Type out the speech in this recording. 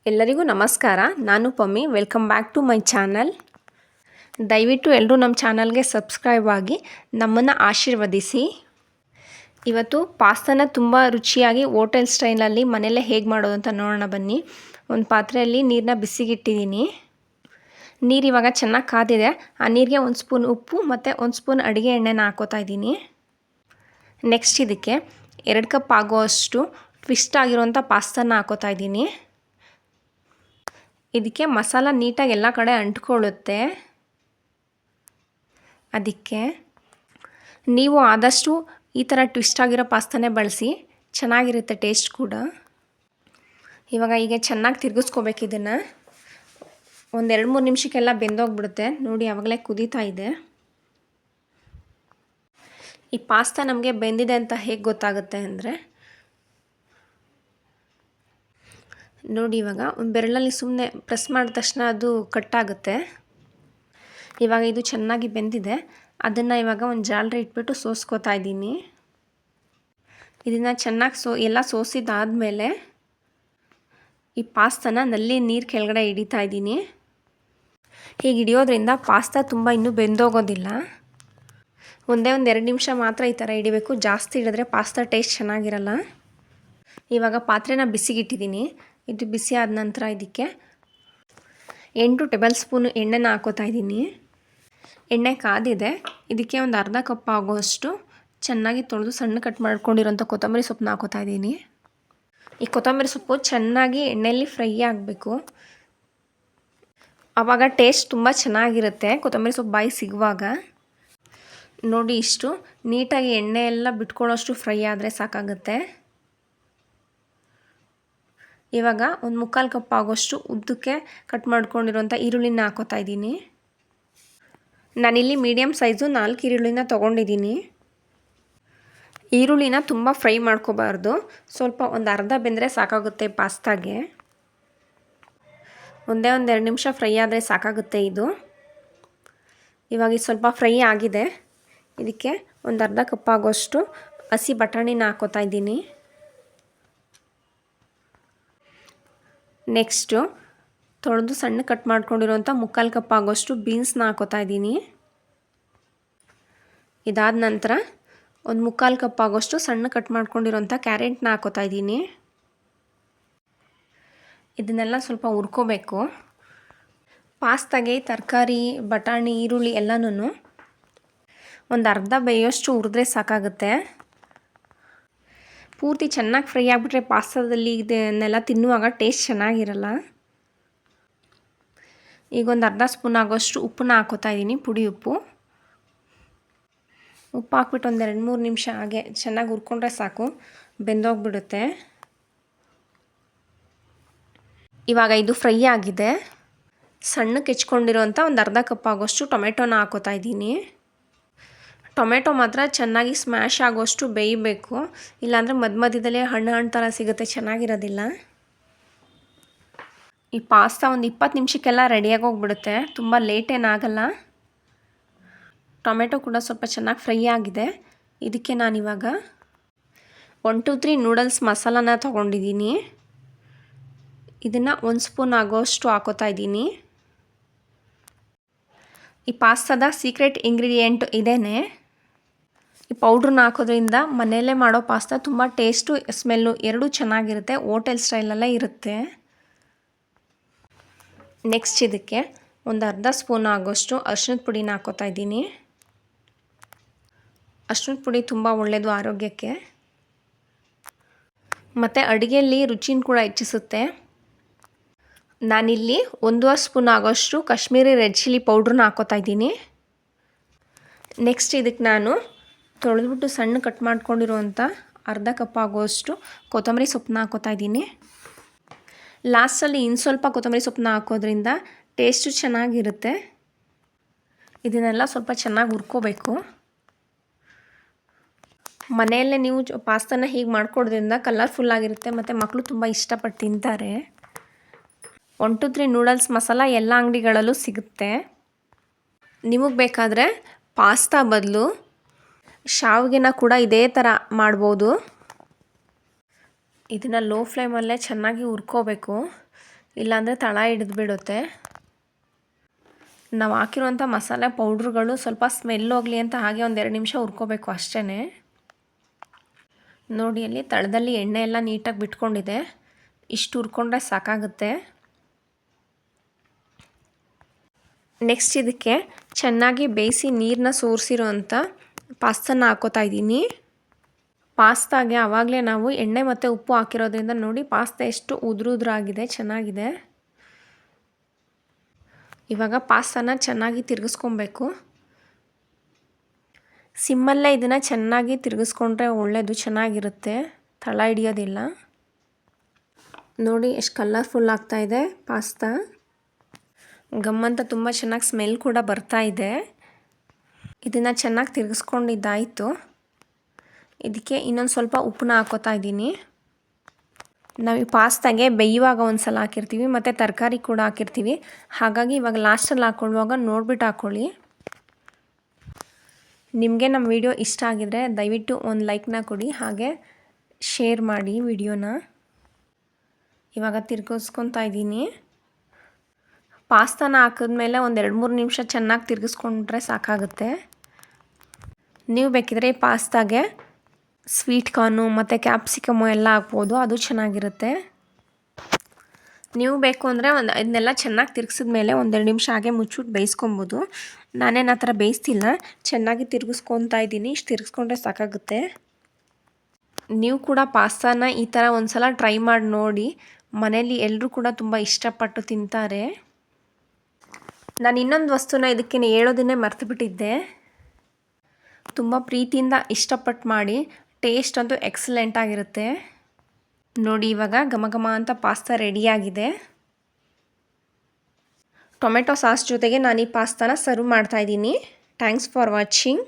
ಎಲ್ಲರಿಗೂ ನಮಸ್ಕಾರ. ನಾನು Pammi. Welcome back to my channel. ದಯವಿಟ್ಟು ಎಲ್ಲರೂ ನಮ್ಮ ಚಾನಲ್ಗೆ ಸಬ್ಸ್ಕ್ರೈಬ್ ಆಗಿ ನಮ್ಮನ್ನು ಆಶೀರ್ವದಿಸಿ. ಇವತ್ತು ಪಾಸ್ತಾನ ತುಂಬ ರುಚಿಯಾಗಿ ಹೋಟೆಲ್ ಸ್ಟೈಲಲ್ಲಿ ಮನೆಯಲ್ಲೇ ಹೇಗೆ ಮಾಡೋದು ಅಂತ ನೋಡೋಣ ಬನ್ನಿ. ಒಂದು ಪಾತ್ರೆಯಲ್ಲಿ ನೀರನ್ನ ಬಿಸಿಗಿಟ್ಟಿದ್ದೀನಿ. ನೀರು ಇವಾಗ ಚೆನ್ನಾಗಿ ಕಾದಿದೆ. ಆ ನೀರಿಗೆ 1 ಸ್ಪೂನ್ ಉಪ್ಪು ಮತ್ತು 1 ಸ್ಪೂನ್ ಅಡುಗೆ ಎಣ್ಣೆನ ಹಾಕೋತಾ ಇದ್ದೀನಿ. ನೆಕ್ಸ್ಟ್ ಇದಕ್ಕೆ 2 ಕಪ್ ಆಗುವಷ್ಟು ಟ್ವಿಸ್ಟ್ ಆಗಿರುವಂಥ ಪಾಸ್ತಾನ ಹಾಕೋತಾ ಇದ್ದೀನಿ. ಇದಕ್ಕೆ ಮಸಾಲ ನೀಟಾಗಿ ಎಲ್ಲ ಕಡೆ ಅಂಟ್ಕೊಳ್ಳುತ್ತೆ. ಅದಕ್ಕೆ ನೀವು ಆದಷ್ಟು ಈ ಥರ ಟ್ವಿಸ್ಟ್ ಆಗಿರೋ ಪಾಸ್ತಾನೇ ಬಳಸಿ, ಚೆನ್ನಾಗಿರುತ್ತೆ ಟೇಸ್ಟ್ ಕೂಡ. ಈಗ ಚೆನ್ನಾಗಿ ತಿರುಗಿಸ್ಕೋಬೇಕು. ಇದನ್ನು ಒಂದು 2-3 ನಿಮಿಷಕ್ಕೆಲ್ಲ ಬೆಂದೋಗ್ಬಿಡುತ್ತೆ. ನೋಡಿ ಆವಾಗಲೇ ಕುದೀತಾ ಇದೆ. ಈ ಪಾಸ್ತಾ ನಮಗೆ ಬೆಂದಿದೆ ಅಂತ ಹೇಗೆ ಗೊತ್ತಾಗುತ್ತೆ ಅಂದರೆ, ನೋಡಿ ಇವಾಗ ಒಂದು ಬೆರಳಲ್ಲಿ ಸುಮ್ಮನೆ ಪ್ರೆಸ್ ಮಾಡಿದ ತಕ್ಷಣ ಅದು ಕಟ್ಟಾಗುತ್ತೆ. ಇವಾಗ ಇದು ಚೆನ್ನಾಗಿ ಬೆಂದಿದೆ. ಅದನ್ನು ಇವಾಗ ಒಂದು ಜಾಲರಿ ಇಟ್ಬಿಟ್ಟು ಸೋಸ್ಕೋತಾ ಇದ್ದೀನಿ. ಇದನ್ನು ಚೆನ್ನಾಗಿ ಎಲ್ಲ ಸೋಸಿದಾದಮೇಲೆ ಈ ಪಾಸ್ತಾನ ನಲ್ಲಿ ನೀರು ಕೆಳಗಡೆ ಹಿಡಿತಾ ಇದ್ದೀನಿ. ಹೀಗೆ ಹಿಡಿಯೋದ್ರಿಂದ ಪಾಸ್ತಾ ತುಂಬ ಇನ್ನೂ ಬೆಂದೋಗೋದಿಲ್ಲ. ಒಂದೇ 2 ನಿಮಿಷ ಮಾತ್ರ ಈ ಥರ ಹಿಡಿಬೇಕು. ಜಾಸ್ತಿ ಹಿಡಿದ್ರೆ ಪಾಸ್ತಾ ಟೇಸ್ಟ್ ಚೆನ್ನಾಗಿರಲ್ಲ. ಇವಾಗ ಪಾತ್ರೆನ ಬಿಸಿಗಿಟ್ಟಿದ್ದೀನಿ. ಇದು ಬಿಸಿ ಆದ ನಂತರ ಇದಕ್ಕೆ 8 ಟೇಬಲ್ ಸ್ಪೂನು ಎಣ್ಣೆನ ಹಾಕೋತಾ ಇದ್ದೀನಿ. ಎಣ್ಣೆ ಕಾದಿದೆ. ಇದಕ್ಕೆ ಒಂದು ಅರ್ಧ ಕಪ್ ಆಗೋಷ್ಟು ಚೆನ್ನಾಗಿ ತೊಳೆದು ಸಣ್ಣ ಕಟ್ ಮಾಡ್ಕೊಂಡಿರೋಂಥ ಕೊತ್ತಂಬರಿ ಸೊಪ್ಪನ್ನ ಹಾಕೋತಾ ಇದ್ದೀನಿ. ಈ ಕೊತ್ತಂಬರಿ ಸೊಪ್ಪು ಚೆನ್ನಾಗಿ ಎಣ್ಣೆಯಲ್ಲಿ ಫ್ರೈ ಆಗಬೇಕು. ಆವಾಗ ಟೇಸ್ಟ್ ತುಂಬ ಚೆನ್ನಾಗಿರುತ್ತೆ ಕೊತ್ತಂಬರಿ ಸೊಪ್ಪು ಬಾಯಿ ಸಿಗುವಾಗ. ನೋಡಿ ಇಷ್ಟು ನೀಟಾಗಿ ಎಣ್ಣೆ ಎಲ್ಲ ಬಿಟ್ಕೊಳ್ಳೋಷ್ಟು ಫ್ರೈ ಆದರೆ ಸಾಕಾಗುತ್ತೆ. ಇವಾಗ ಒಂದು 3/4 ಕಪ್ ಆಗೋಷ್ಟು ಉದ್ದಕ್ಕೆ ಕಟ್ ಮಾಡ್ಕೊಂಡಿರೋಂಥ ಈರುಳ್ಳಿನ ಹಾಕೋತಾ ಇದ್ದೀನಿ. ನಾನಿಲ್ಲಿ ಮೀಡಿಯಮ್ ಸೈಜು 4 ಈರುಳ್ಳಿನ ತೊಗೊಂಡಿದ್ದೀನಿ. ಈರುಳ್ಳಿನ ತುಂಬ ಫ್ರೈ ಮಾಡ್ಕೋಬಾರ್ದು. ಸ್ವಲ್ಪ ಒಂದು ಅರ್ಧ ಬೆಂದರೆ ಸಾಕಾಗುತ್ತೆ ಪಾಸ್ತಾಗೆ. ಒಂದೇ 2 ನಿಮಿಷ ಫ್ರೈ ಆದರೆ ಸಾಕಾಗುತ್ತೆ ಇದು. ಇವಾಗ ಇದು ಸ್ವಲ್ಪ ಫ್ರೈ ಆಗಿದೆ. ಇದಕ್ಕೆ ಒಂದು ಅರ್ಧ ಕಪ್ ಆಗೋಷ್ಟು ಹಸಿ ಬಟಾಣಿನ ಹಾಕೋತಾ ಇದ್ದೀನಿ. ನೆಕ್ಸ್ಟು ತೊಳೆದು ಸಣ್ಣ ಕಟ್ ಮಾಡ್ಕೊಂಡಿರೋಂಥ 3/4 ಕಪ್ ಆಗೋಷ್ಟು ಬೀನ್ಸ್ನ ಹಾಕೋತಾ ಇದ್ದೀನಿ. ಇದಾದ ನಂತರ ಒಂದು 3/4 ಕಪ್ ಆಗೋಷ್ಟು ಸಣ್ಣ ಕಟ್ ಮಾಡ್ಕೊಂಡಿರೋಂಥ ಕ್ಯಾರೆಟ್ನ ಹಾಕೋತಾ ಇದ್ದೀನಿ. ಇದನ್ನೆಲ್ಲ ಸ್ವಲ್ಪ ಹುರ್ಕೋಬೇಕು. ಪಾಸ್ತಾಗೆ ತರಕಾರಿ, ಬಟಾಣಿ, ಈರುಳ್ಳಿ ಎಲ್ಲನೂ ಒಂದು ಅರ್ಧ ಬೇಯೋಷ್ಟು ಹುರಿದ್ರೆ ಸಾಕಾಗುತ್ತೆ. ಪೂರ್ತಿ ಚೆನ್ನಾಗಿ ಫ್ರೈ ಆಗಿಬಿಟ್ರೆ ಪಾಸ್ತಾದಲ್ಲಿ ಇದನ್ನೆಲ್ಲ ತಿನ್ನುವಾಗ ಟೇಸ್ಟ್ ಚೆನ್ನಾಗಿರಲ್ಲ. ಈಗ ಒಂದು ಅರ್ಧ ಸ್ಪೂನ್ ಆಗೋಷ್ಟು ಉಪ್ಪನ್ನ ಹಾಕೋತಾ ಇದ್ದೀನಿ, ಪುಡಿ ಉಪ್ಪು. ಉಪ್ಪು ಹಾಕ್ಬಿಟ್ಟು ಒಂದು 2-3 ನಿಮಿಷ ಹಾಗೆ ಚೆನ್ನಾಗಿ ಹುರ್ಕೊಂಡ್ರೆ ಸಾಕು, ಬೆಂದೋಗ್ಬಿಡುತ್ತೆ. ಇವಾಗ ಇದು ಫ್ರೈ ಆಗಿದೆ. ಸಣ್ಣಕ್ಕೆ ಹೆಚ್ಕೊಂಡಿರೋಂಥ ಒಂದು ಅರ್ಧ ಕಪ್ ಆಗೋಷ್ಟು ಟೊಮೆಟೊನ ಹಾಕೋತಾ ಇದ್ದೀನಿ. ಟೊಮೆಟೊ ಮಾತ್ರ ಚೆನ್ನಾಗಿ ಸ್ಮ್ಯಾಶ್ ಆಗೋಷ್ಟು ಬೇಯಬೇಕು, ಇಲ್ಲಾಂದರೆ ಮಧ್ಯದಲ್ಲೇ ಹಣ್ಣು ಥರ ಸಿಗುತ್ತೆ, ಚೆನ್ನಾಗಿರೋದಿಲ್ಲ. ಈ ಪಾಸ್ತಾ ಒಂದು 20 ನಿಮಿಷಕ್ಕೆಲ್ಲ ರೆಡಿಯಾಗಿ ಹೋಗ್ಬಿಡುತ್ತೆ, ತುಂಬ ಲೇಟ್ ಏನಾಗಲ್ಲ. ಟೊಮೆಟೊ ಕೂಡ ಸ್ವಲ್ಪ ಚೆನ್ನಾಗಿ ಫ್ರೈ ಆಗಿದೆ. ಇದಕ್ಕೆ ನಾನಿವಾಗ 1 2 3 ನೂಡಲ್ಸ್ ಮಸಾಲಾನ ತೊಗೊಂಡಿದ್ದೀನಿ. ಇದನ್ನು 1 ಸ್ಪೂನ್ ಆಗೋಷ್ಟು ಹಾಕೋತಾ ಇದ್ದೀನಿ. ಈ ಪಾಸ್ತಾದ ಸೀಕ್ರೆಟ್ ಇಂಗ್ರೀಡಿಯೆಂಟ್ ಇದೇನೆ. ಈ ಪೌಡ್ರನ್ನ ಹಾಕೋದ್ರಿಂದ ಮನೆಯಲ್ಲೇ ಮಾಡೋ ಪಾಸ್ತಾ ತುಂಬ ಟೇಸ್ಟು, ಸ್ಮೆಲ್ಲು ಎರಡೂ ಚೆನ್ನಾಗಿರುತ್ತೆ, ಹೋಟೆಲ್ ಸ್ಟೈಲಲ್ಲೇ ಇರುತ್ತೆ. ನೆಕ್ಸ್ಟ್ ಇದಕ್ಕೆ ಒಂದು ಅರ್ಧ ಸ್ಪೂನ್ ಆಗೋಷ್ಟು ಅರಿಶಿಣದ ಪುಡಿನ ಹಾಕೋತಾ ಇದ್ದೀನಿ. ಅರಿಶಿಣದ ಪುಡಿ ತುಂಬ ಒಳ್ಳೆಯದು ಆರೋಗ್ಯಕ್ಕೆ, ಮತ್ತು ಅಡುಗೆಯಲ್ಲಿ ರುಚಿನ ಕೂಡ ಹೆಚ್ಚಿಸುತ್ತೆ. ನಾನಿಲ್ಲಿ 1.5 ಸ್ಪೂನ್ ಆಗೋಷ್ಟು ಕಾಶ್ಮೀರಿ ರೆಡ್ ಚಿಲ್ಲಿ ಪೌಡ್ರನ್ನ ಹಾಕೋತಾ ಇದ್ದೀನಿ. ನೆಕ್ಸ್ಟ್ ಇದಕ್ಕೆ ನಾನು ತೊಳೆದ್ಬಿಟ್ಟು ಸಣ್ಣ ಕಟ್ ಮಾಡ್ಕೊಂಡಿರುವಂಥ ಅರ್ಧ ಕಪ್ ಆಗೋಷ್ಟು ಕೊತ್ತಂಬರಿ ಸೊಪ್ಪನ್ನ ಹಾಕೋತಾ ಇದ್ದೀನಿ. ಲಾಸ್ಟಲ್ಲಿ ಇನ್ನು ಸ್ವಲ್ಪ ಕೊತ್ತಂಬರಿ ಸೊಪ್ಪನ್ನ ಹಾಕೋದ್ರಿಂದ ಟೇಸ್ಟು ಚೆನ್ನಾಗಿರುತ್ತೆ. ಇದನ್ನೆಲ್ಲ ಸ್ವಲ್ಪ ಚೆನ್ನಾಗಿ ಹುರ್ಕೋಬೇಕು. ಮನೆಯಲ್ಲೇ ನೀವು ಪಾಸ್ತಾನ ಹೀಗೆ ಮಾಡ್ಕೊಡೋದ್ರಿಂದ ಕಲರ್ಫುಲ್ಲಾಗಿರುತ್ತೆ ಮತ್ತು ಮಕ್ಕಳು ತುಂಬ ಇಷ್ಟಪಟ್ಟು ತಿಂತಾರೆ. 1 2 3 ನೂಡಲ್ಸ್ ಮಸಾಲ ಎಲ್ಲ ಅಂಗಡಿಗಳಲ್ಲೂ ಸಿಗುತ್ತೆ. ನಿಮಗೆ ಬೇಕಾದರೆ ಪಾಸ್ತಾ ಬದಲು ಶಾವಿಗೆನ ಕೂಡ ಇದೇ ಥರ ಮಾಡ್ಬೋದು. ಇದನ್ನು ಲೋ ಫ್ಲೇಮಲ್ಲೇ ಚೆನ್ನಾಗಿ ಹುರ್ಕೋಬೇಕು. ಇಲ್ಲಾಂದರೆ ತಳ ಹಿಡಿದು ಬಿಡುತ್ತೆ. ನಾವು ಹಾಕಿರುವಂಥ ಮಸಾಲೆ ಪೌಡ್ರುಗಳು ಸ್ವಲ್ಪ ಸ್ಮೆಲ್ ಹೋಗಲಿ ಅಂತ ಹಾಗೆ ಒಂದು 2 ನಿಮಿಷ ಹುರ್ಕೋಬೇಕು ಅಷ್ಟೇ. ನೋಡಿ ಅಲ್ಲಿ ತಳದಲ್ಲಿ ಎಣ್ಣೆ ಎಲ್ಲ ನೀಟಾಗಿ ಬಿಟ್ಕೊಂಡಿದೆ. ಇಷ್ಟು ಹುರ್ಕೊಂಡ್ರೆ ಸಾಕಾಗುತ್ತೆ. ನೆಕ್ಸ್ಟ್ ಇದಕ್ಕೆ ಚೆನ್ನಾಗಿ ಬೇಯಿಸಿ ನೀರನ್ನ ಸೋರಿಸಿರೋ ಅಂಥ ಪಾಸ್ತಾನ ಹಾಕೋತಾ ಇದ್ದೀನಿ. ಪಾಸ್ತಾಗೆ ಆವಾಗಲೇ ನಾವು ಎಣ್ಣೆ ಮತ್ತು ಉಪ್ಪು ಹಾಕಿರೋದ್ರಿಂದ ನೋಡಿ ಪಾಸ್ತಾ ಎಷ್ಟು ಉದುರಾಗಿದೆ, ಚೆನ್ನಾಗಿದೆ. ಇವಾಗ ಪಾಸ್ತಾನ ಚೆನ್ನಾಗಿ ತಿರುಗಿಸ್ಕೊಬೇಕು. ಸಿಮ್ಮಲ್ಲೇ ಇದನ್ನು ಚೆನ್ನಾಗಿ ತಿರುಗಿಸ್ಕೊಂಡ್ರೆ ಒಳ್ಳೆಯದು, ಚೆನ್ನಾಗಿರುತ್ತೆ, ತಳ ಹಿಡಿಯೋದಿಲ್ಲ. ನೋಡಿ ಎಷ್ಟು ಕಲರ್ಫುಲ್ ಆಗ್ತಾಯಿದೆ ಪಾಸ್ತಾ. ಗಮ್ಮಂತ ತುಂಬ ಚೆನ್ನಾಗಿ ಸ್ಮೆಲ್ ಕೂಡ ಬರ್ತಾ ಇದೆ. ಇದನ್ನು ಚೆನ್ನಾಗಿ ತಿರುಗಿಸ್ಕೊಂಡಿದ್ದಾಯಿತು. ಇದಕ್ಕೆ ಇನ್ನೊಂದು ಸ್ವಲ್ಪ ಉಪ್ಪನ್ನ ಹಾಕೋತಾ ಇದ್ದೀನಿ. ನಾವು ಈ ಪಾಸ್ತಾಗೆ ಬೇಯುವಾಗ ಒಂದು ಸಲ ಹಾಕಿರ್ತೀವಿ ಮತ್ತು ತರಕಾರಿ ಕೂಡ ಹಾಕಿರ್ತೀವಿ. ಹಾಗಾಗಿ ಇವಾಗ ಲಾಸ್ಟಲ್ಲಿ ಹಾಕ್ಕೊಳ್ಳುವಾಗ ನೋಡಿಬಿಟ್ಟು ಹಾಕ್ಕೊಳ್ಳಿ. ನಿಮಗೆ ನಮ್ಮ ವಿಡಿಯೋ ಇಷ್ಟ ಆಗಿದರೆ ದಯವಿಟ್ಟು ಒಂದು ಲೈಕ್ನ ಕೊಡಿ, ಹಾಗೆ ಶೇರ್ ಮಾಡಿ ವಿಡಿಯೋನ. ಇವಾಗ ತಿರ್ಗಿಸ್ಕೊತಾ ಇದ್ದೀನಿ. ಪಾಸ್ತಾನ ಹಾಕಿದ್ಮೇಲೆ ಒಂದು 2-3 ನಿಮಿಷ ಚೆನ್ನಾಗಿ ತಿರುಗಿಸ್ಕೊಂಡ್ರೆ ಸಾಕಾಗುತ್ತೆ. ನೀವು ಬೇಕಿದ್ರೆ ಈ ಪಾಸ್ತಾಗೆ ಸ್ವೀಟ್ ಕಾರ್ನು ಮತ್ತು ಕ್ಯಾಪ್ಸಿಕಮು ಎಲ್ಲ ಹಾಕ್ಬೋದು, ಅದು ಚೆನ್ನಾಗಿರುತ್ತೆ. ನೀವು ಬೇಕು ಅಂದರೆ ಇದನ್ನೆಲ್ಲ ಚೆನ್ನಾಗಿ ತಿರುಗಿಸಿದ್ಮೇಲೆ 1-2 ನಿಮಿಷ ಹಾಗೆ ಮುಚ್ಚಿಬಿಟ್ಟು ಬೇಯಿಸ್ಕೊಬೋದು. ನಾನೇನು ಆ ಥರ ಬೇಯಿಸ್ತಿಲ್ಲ, ಚೆನ್ನಾಗಿ ತಿರುಗಿಸ್ಕೊತಾ ಇದ್ದೀನಿ. ಇಷ್ಟು ತಿರುಗಿಸ್ಕೊಂಡ್ರೆ ಸಾಕಾಗುತ್ತೆ. ನೀವು ಕೂಡ ಪಾಸ್ತಾನ ಈ ಥರ ಒಂದು ಸಲ ಟ್ರೈ ಮಾಡಿ ನೋಡಿ. ಮನೇಲಿ ಎಲ್ಲರೂ ಕೂಡ ತುಂಬ ಇಷ್ಟಪಟ್ಟು ತಿಂತಾರೆ. ನಾನು ಇನ್ನೊಂದು ವಸ್ತುನ ಇದಕ್ಕೆ ಹೇಳೋದನ್ನೇ ಮರ್ತುಬಿಟ್ಟಿದ್ದೆ. ತುಂಬ ಪ್ರೀತಿಯಿಂದ ಇಷ್ಟಪಟ್ಟು ಮಾಡಿ, ಟೇಸ್ಟ್ ಅಂತೂ ಎಕ್ಸಲೆಂಟ್ ಆಗಿರುತ್ತೆ. ನೋಡಿ ಇವಾಗ ಘಮ ಘಮ ಅಂತ ಪಾಸ್ತಾ ರೆಡಿಯಾಗಿದೆ. ಟೊಮೆಟೊ ಸಾಸ್ ಜೊತೆಗೆ ನಾನು ಈ ಪಾಸ್ತಾನ ಸರ್ವ್ ಮಾಡ್ತಾಯಿದ್ದೀನಿ. Thanks for watching.